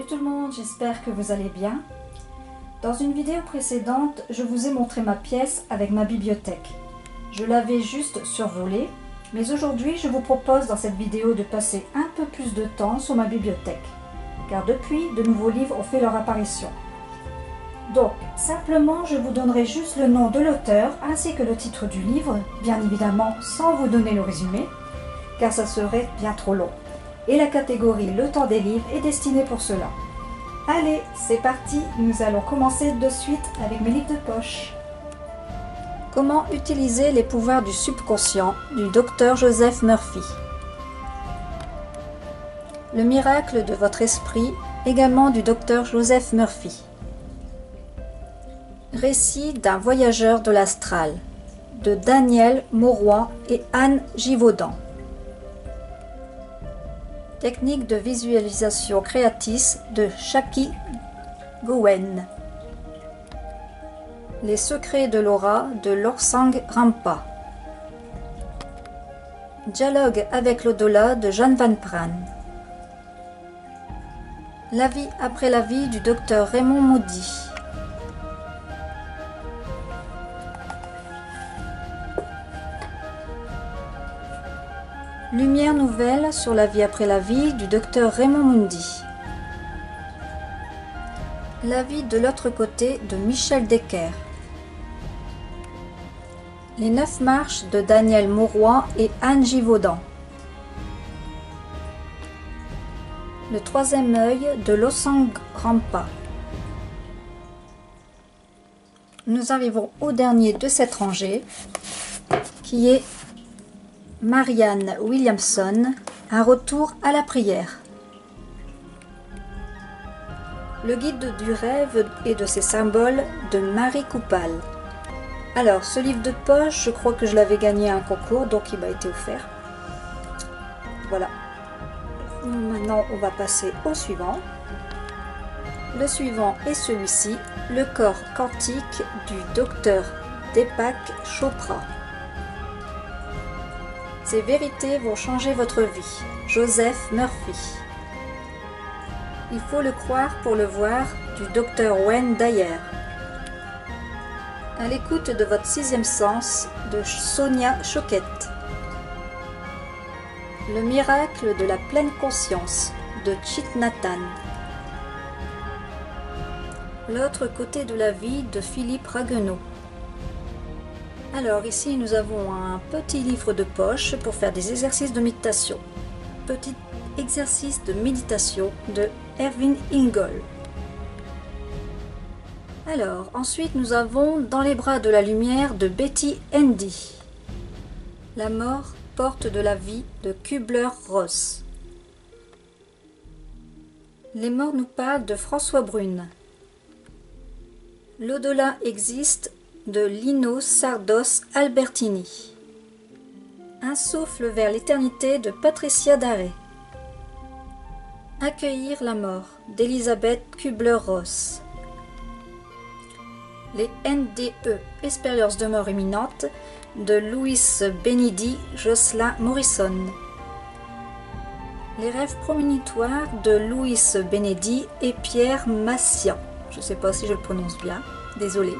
Salut tout le monde, j'espère que vous allez bien. Dans une vidéo précédente, je vous ai montré ma pièce avec ma bibliothèque. Je l'avais juste survolée, mais aujourd'hui je vous propose dans cette vidéo de passer un peu plus de temps sur ma bibliothèque, car depuis, de nouveaux livres ont fait leur apparition. Donc, simplement, je vous donnerai juste le nom de l'auteur ainsi que le titre du livre, bien évidemment sans vous donner le résumé, car ça serait bien trop long. Et la catégorie Le temps des livres est destinée pour cela. Allez, c'est parti, nous allons commencer de suite avec mes livres de poche. Comment utiliser les pouvoirs du subconscient du Dr Joseph Murphy. Le miracle de votre esprit, également du Dr Joseph Murphy. Récit d'un voyageur de l'astral, de Daniel Mauroy et Anne Givaudan. Technique de visualisation créatrice de Shaki Gowen. Les secrets de l'aura de Losang Rampa. Dialogue avec l'au-delà de Jeanne Van Pran. La vie après la vie du docteur Raymond Moody. Lumière nouvelle sur la vie après la vie du docteur Raymond Moody. La vie de l'autre côté de Michel Decker. Les 9 marches de Daniel Mauroy et Anne Givaudan. Le troisième œil de Losang Rampa. Nous arrivons au dernier de cette rangée qui est Marianne Williamson, un retour à la prière. Le guide du rêve et de ses symboles de Marie Coupal. Alors, ce livre de poche, je crois que je l'avais gagné à un concours, donc il m'a été offert. Voilà. Maintenant, on va passer au suivant. Le suivant est celui-ci, le corps quantique du docteur Deepak Chopra. Ces vérités vont changer votre vie. Joseph Murphy. Il faut le croire pour le voir du docteur Wayne Dyer. À l'écoute de votre sixième sens de Sonia Choquette. Le miracle de la pleine conscience de Thich Nhat Hanh. L'autre côté de la vie de Philippe Ragueneau. Alors ici nous avons un petit livre de poche pour faire des exercices de méditation. Petit exercice de méditation de Erwin Ingol. Alors ensuite nous avons Dans les bras de la lumière de Betty Endy. La mort porte de la vie de Kübler-Ross. Les morts nous parlent de François Brune. L'au-delà existe de Lino Sardos Albertini. Un souffle vers l'éternité de Patricia Daré. Accueillir la mort d'Elisabeth Kübler-Ross. Les NDE, Expériences de mort imminente de Louis Benidi Jocelyn Morrison. Les rêves prémonitoires de Louis Benedi et Pierre Massian. Je ne sais pas si je le prononce bien, désolé.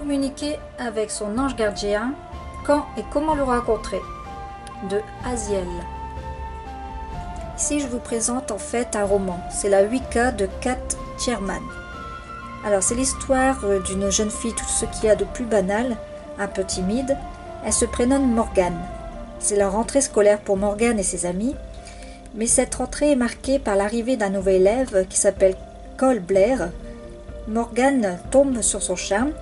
Communiquer avec son ange gardien, quand et comment le rencontrer, de Aziel. Ici je vous présente en fait un roman, c'est la Wicca de Kat Tierman. Alors c'est l'histoire d'une jeune fille, tout ce qu'il y a de plus banal, un peu timide. Elle se prénomme Morgane. C'est la rentrée scolaire pour Morgane et ses amis, mais cette rentrée est marquée par l'arrivée d'un nouvel élève qui s'appelle Cole Blair. Morgane tombe sur son charme.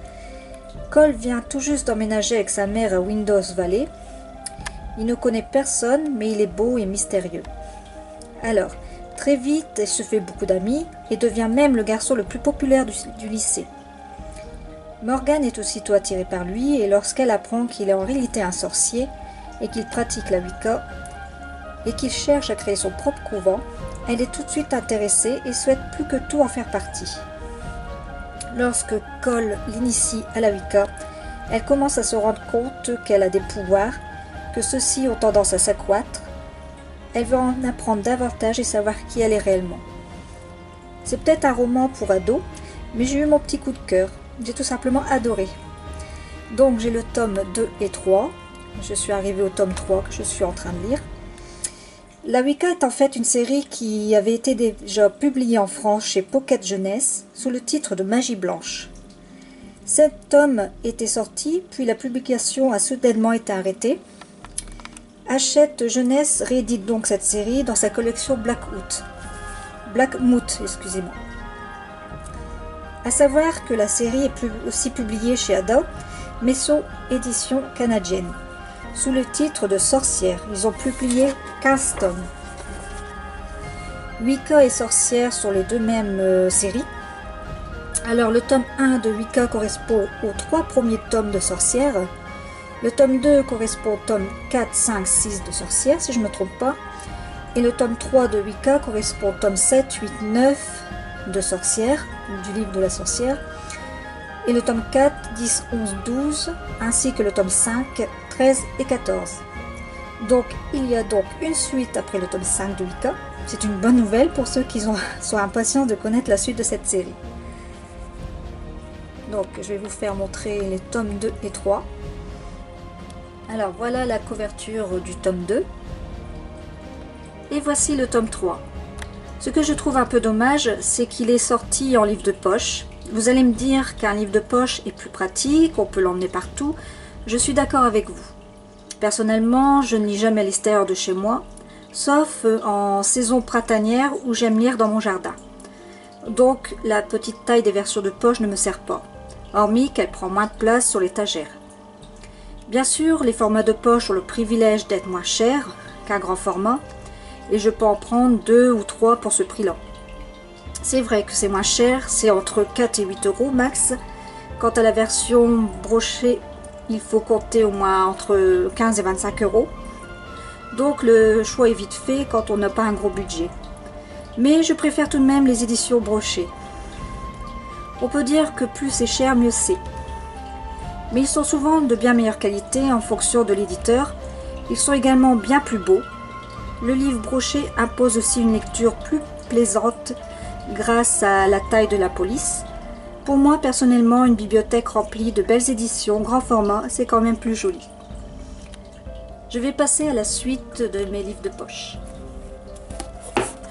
Cole vient tout juste d'emménager avec sa mère à Windows Valley. Il ne connaît personne, mais il est beau et mystérieux. Alors, très vite, il se fait beaucoup d'amis et devient même le garçon le plus populaire du lycée. Morgane est aussitôt attirée par lui et lorsqu'elle apprend qu'il est en réalité un sorcier et qu'il pratique la Wicca et qu'il cherche à créer son propre couvent, elle est tout de suite intéressée et souhaite plus que tout en faire partie. Lorsque Cole l'initie à la Wicca, elle commence à se rendre compte qu'elle a des pouvoirs, que ceux-ci ont tendance à s'accroître Elle veut en apprendre davantage et savoir qui elle est réellement. C'est peut-être un roman pour ados, mais j'ai eu mon petit coup de cœur. J'ai tout simplement adoré. Donc j'ai le tome 2 et 3. Je suis arrivée au tome 3 que je suis en train de lire. La Wicca est en fait une série qui avait été déjà publiée en France chez Pocket Jeunesse sous le titre de Magie Blanche. 7 tomes étaient sortis, puis la publication a soudainement été arrêtée. Hachette Jeunesse réédite donc cette série dans sa collection Blackmouth, excusez-moi. À savoir que la série est aussi publiée chez Ada, mais sous édition canadienne, sous le titre de Sorcière. Ils ont publié 15 tomes. Wicca et Sorcière sont les deux mêmes séries. Alors le tome 1 de Wicca correspond aux 3 premiers tomes de Sorcière. Le tome 2 correspond au tome 4, 5, 6 de Sorcière, si je ne me trompe pas. Et le tome 3 de Wicca correspond au tome 7, 8, 9 de Sorcière, du livre de la sorcière. Et le tome 4, 10, 11, 12, ainsi que le tome 5, 13 et 14. Donc il y a donc une suite après le tome 5 de Wicca. C'est une bonne nouvelle pour ceux qui sont impatients de connaître la suite de cette série. Donc je vais vous faire montrer les tomes 2 et 3. Alors voilà la couverture du tome 2. Et voici le tome 3. Ce que je trouve un peu dommage, c'est qu'il est sorti en livre de poche. Vous allez me dire qu'un livre de poche est plus pratique, on peut l'emmener partout. Je suis d'accord avec vous. Personnellement, je ne lis jamais à l'extérieur de chez moi, sauf en saison printanière où j'aime lire dans mon jardin. Donc la petite taille des versions de poche ne me sert pas, hormis qu'elle prend moins de place sur l'étagère. Bien sûr, les formats de poche ont le privilège d'être moins chers qu'un grand format, et je peux en prendre 2 ou 3 pour ce prix-là. C'est vrai que c'est moins cher, c'est entre 4 et 8 euros max. Quant à la version brochée, il faut compter au moins entre 15 et 25 euros. Donc le choix est vite fait quand on n'a pas un gros budget. Mais je préfère tout de même les éditions brochées. On peut dire que plus c'est cher, mieux c'est. Mais ils sont souvent de bien meilleure qualité en fonction de l'éditeur. Ils sont également bien plus beaux. Le livre broché impose aussi une lecture plus plaisante grâce à la taille de la police. Pour moi, personnellement, une bibliothèque remplie de belles éditions, grand format, c'est quand même plus joli. Je vais passer à la suite de mes livres de poche.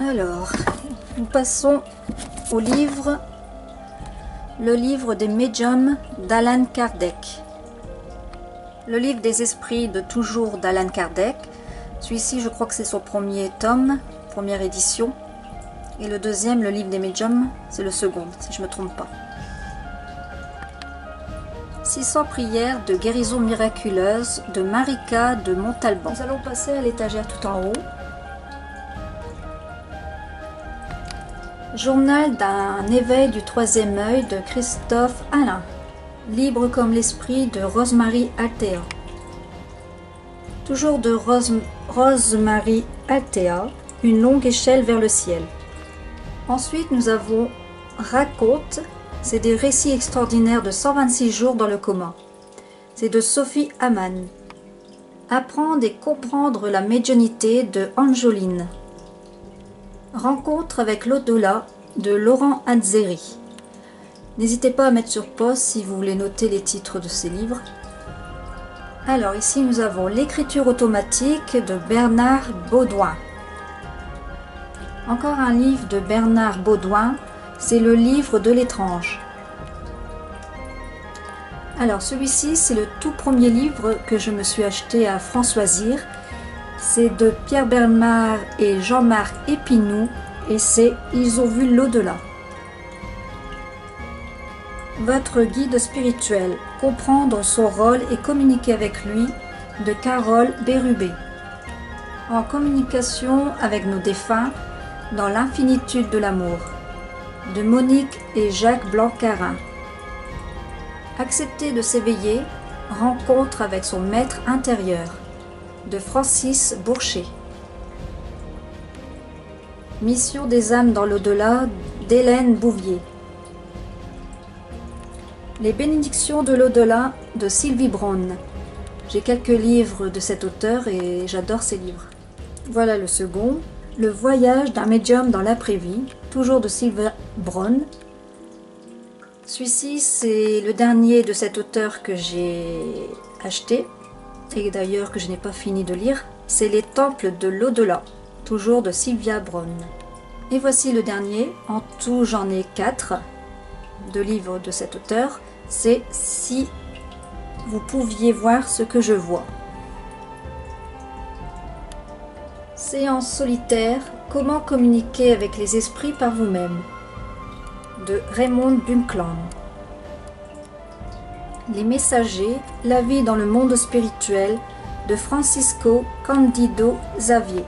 Alors, nous passons au livre, le livre des médiums d'Allan Kardec. Le livre des esprits de toujours d'Allan Kardec. Celui-ci, je crois que c'est son premier tome, première édition. Et le deuxième, le livre des médiums, c'est le second, si je ne me trompe pas. 600 prières de guérison miraculeuse de Marika de Montalban. Nous allons passer à l'étagère tout en haut. Journal d'un éveil du troisième œil de Christophe Alain. Libre comme l'esprit de Rosemary Althea. Toujours de Rosemary Althea, une longue échelle vers le ciel. Ensuite, nous avons Raconte, c'est des récits extraordinaires de 126 jours dans le coma. C'est de Sophie Amann. Apprendre et comprendre la médiumnité de Angeline. Rencontre avec l'au-delà de Laurent Anzeri. N'hésitez pas à mettre sur pause si vous voulez noter les titres de ces livres. Alors ici nous avons l'écriture automatique de Bernard Baudouin. Encore un livre de Bernard Baudouin, c'est le livre de l'étrange. Alors celui-ci c'est le tout premier livre que je me suis acheté à Françoisir. C'est de Pierre Bernard et Jean-Marc Épinou et c'est Ils ont vu l'au-delà. Votre guide spirituel, comprendre son rôle et communiquer avec lui de Carole Bérubé. En communication avec nos défunts dans l'infinitude de l'amour de Monique et Jacques Blancarin. Accepter de s'éveiller, rencontre avec son maître intérieur de Francis Bourcher. Mission des âmes dans l'au-delà d'Hélène Bouvier. Les bénédictions de l'au-delà de Sylvie Braun. J'ai quelques livres de cet auteur et j'adore ces livres. Voilà le second. Le voyage d'un médium dans l'après-vie, toujours de Sylvia Browne. Celui-ci, c'est le dernier de cet auteur que j'ai acheté, et d'ailleurs que je n'ai pas fini de lire. C'est Les Temples de l'au-delà, toujours de Sylvia Browne. Et voici le dernier, en tout j'en ai 4 de livres de cet auteur. C'est Si vous pouviez voir ce que je vois. C'est en solitaire, comment communiquer avec les esprits par vous-même, de Raymond Bunkland. Les messagers, la vie dans le monde spirituel, de Francisco Candido Xavier.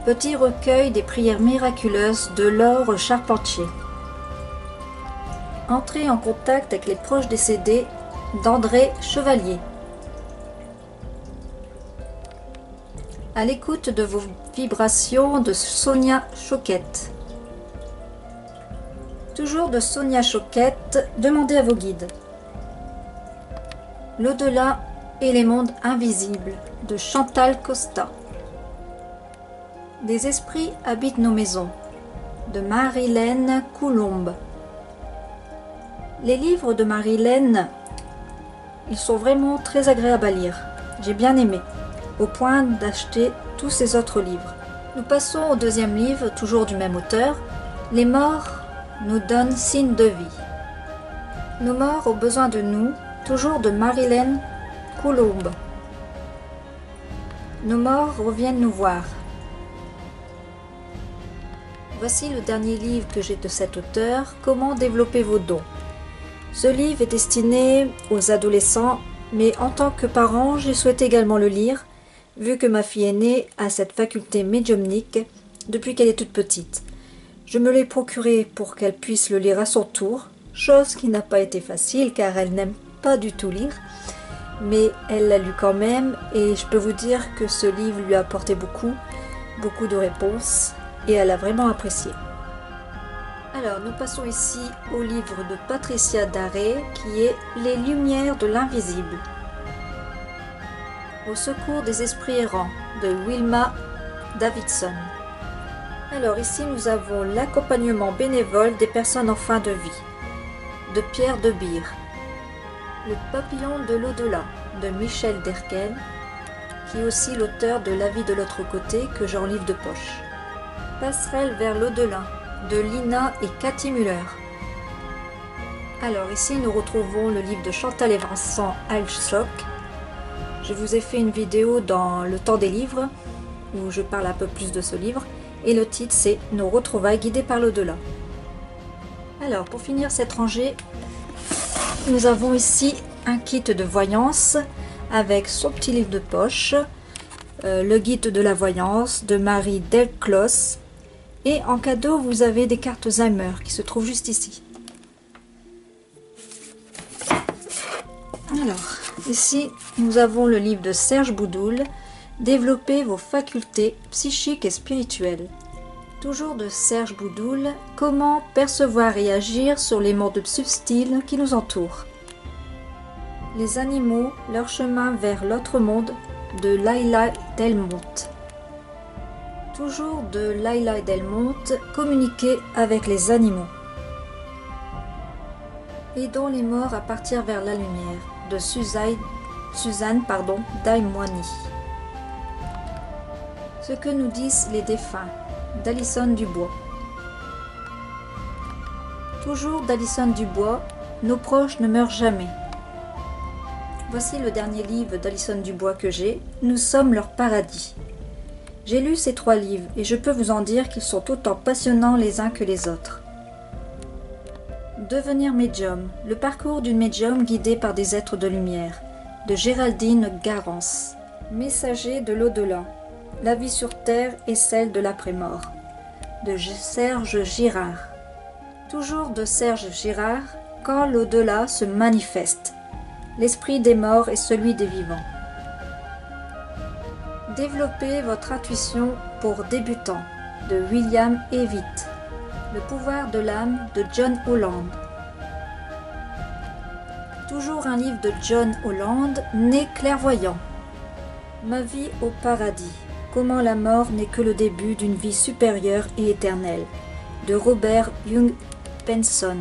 Petit recueil des prières miraculeuses de Laure Charpentier. Entrer en contact avec les proches décédés d'André Chevalier. À l'écoute de vos vibrations de Sonia Choquette. Toujours de Sonia Choquette, demandez à vos guides. L'au-delà et les mondes invisibles de Chantal Costa. Des esprits habitent nos maisons de Marilène Coulombe. Les livres de Marilène, ils sont vraiment très agréables à lire. J'ai bien aimé, au point d'acheter tous ces autres livres. Nous passons au deuxième livre, toujours du même auteur. Les morts nous donnent signe de vie. Nos morts ont besoin de nous, toujours de Marilène Coulombe. Nos morts reviennent nous voir. Voici le dernier livre que j'ai de cet auteur, Comment développer vos dons. Ce livre est destiné aux adolescents, mais en tant que parent, j'ai souhaité également le lire, vu que ma fille aînée a cette faculté médiumnique depuis qu'elle est toute petite. Je me l'ai procuré pour qu'elle puisse le lire à son tour, chose qui n'a pas été facile car elle n'aime pas du tout lire, mais elle l'a lu quand même et je peux vous dire que ce livre lui a apporté beaucoup de réponses et elle a vraiment apprécié. Alors, nous passons ici au livre de Patricia Daré qui est Les Lumières de l'Invisible. Au secours des esprits errants de Wilma Davidson. Alors ici nous avons l'accompagnement bénévole des personnes en fin de vie de Pierre Debire. Le papillon de l'au-delà de Michel Derken, qui est aussi l'auteur de La vie de l'autre côté que j'ai en livre de poche. Passerelle vers l'au-delà de Lina et Cathy Muller. Alors ici nous retrouvons le livre de Chantal et Vincent Alsop. Je vous ai fait une vidéo dans le temps des livres où je parle un peu plus de ce livre et le titre c'est Nos retrouvailles guidées par l'au-delà. Alors pour finir cette rangée, nous avons ici un kit de voyance avec son petit livre de poche, le guide de la voyance de Marie Delclos. Et en cadeau, vous avez des cartes Alzheimer qui se trouvent juste ici. Alors, ici, nous avons le livre de Serge Boudoul, Développer vos facultés psychiques et spirituelles. Toujours de Serge Boudoul, Comment percevoir et agir sur les mondes subtils qui nous entourent. Les animaux, leur chemin vers l'autre monde, de Laila Delmonte. Toujours de Laila Delmonte, Communiquer avec les animaux. Aidons les morts à partir vers la lumière, de Suzanne Daimoini. Ce que nous disent les défunts, d'Alison Dubois. Toujours d'Alison Dubois, Nos proches ne meurent jamais. Voici le dernier livre d'Alison Dubois que j'ai, Nous sommes leur paradis. J'ai lu ces 3 livres et je peux vous en dire qu'ils sont autant passionnants les uns que les autres. Devenir médium, le parcours d'une médium guidée par des êtres de lumière, de Géraldine Garance. Messager de l'au-delà, la vie sur terre et celle de l'après-mort, de Serge Girard. Toujours de Serge Girard, Quand l'au-delà se manifeste, l'esprit des morts et celui des vivants. Développez votre intuition pour débutants, de William Evitt. Le pouvoir de l'âme, de John Holland. Toujours un livre de John Holland, né clairvoyant. Ma vie au paradis, Comment la mort n'est que le début d'une vie supérieure et éternelle, de Robert Young Penson.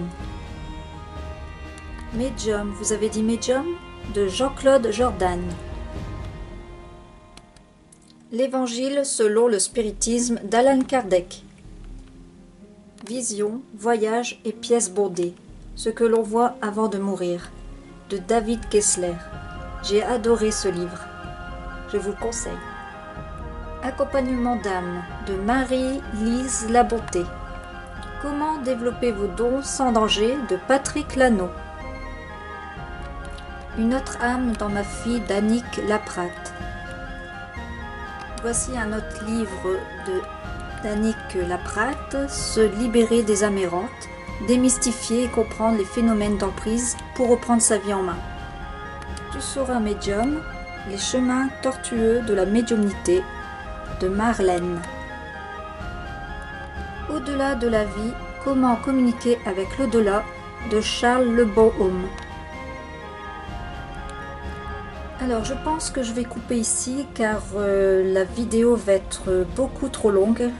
Medium, vous avez dit Medium, de Jean-Claude Jordan. L'Évangile selon le spiritisme d'Allan Kardec. Vision, voyage et pièces bordées, ce que l'on voit avant de mourir, de David Kessler. J'ai adoré ce livre. Je vous le conseille. Accompagnement d'âme, de Marie-Lise Labonté. Comment développer vos dons sans danger, de Patrick Lano. Une autre âme dans ma fille, d'Annick Laprate. Voici un autre livre d'Annick Laprate, Se libérer des âmes errantes, démystifier et comprendre les phénomènes d'emprise pour reprendre sa vie en main. Tu seras médium, les chemins tortueux de la médiumnité, de Marlène. Au-delà de la vie, comment communiquer avec l'au-delà, de Charles Le Bonhomme. Alors je pense que je vais couper ici car la vidéo va être beaucoup trop longue.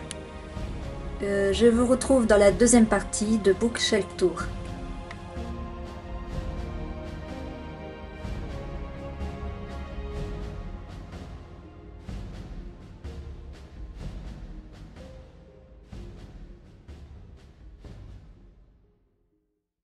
Je vous retrouve dans la deuxième partie de Bookshelf Tour.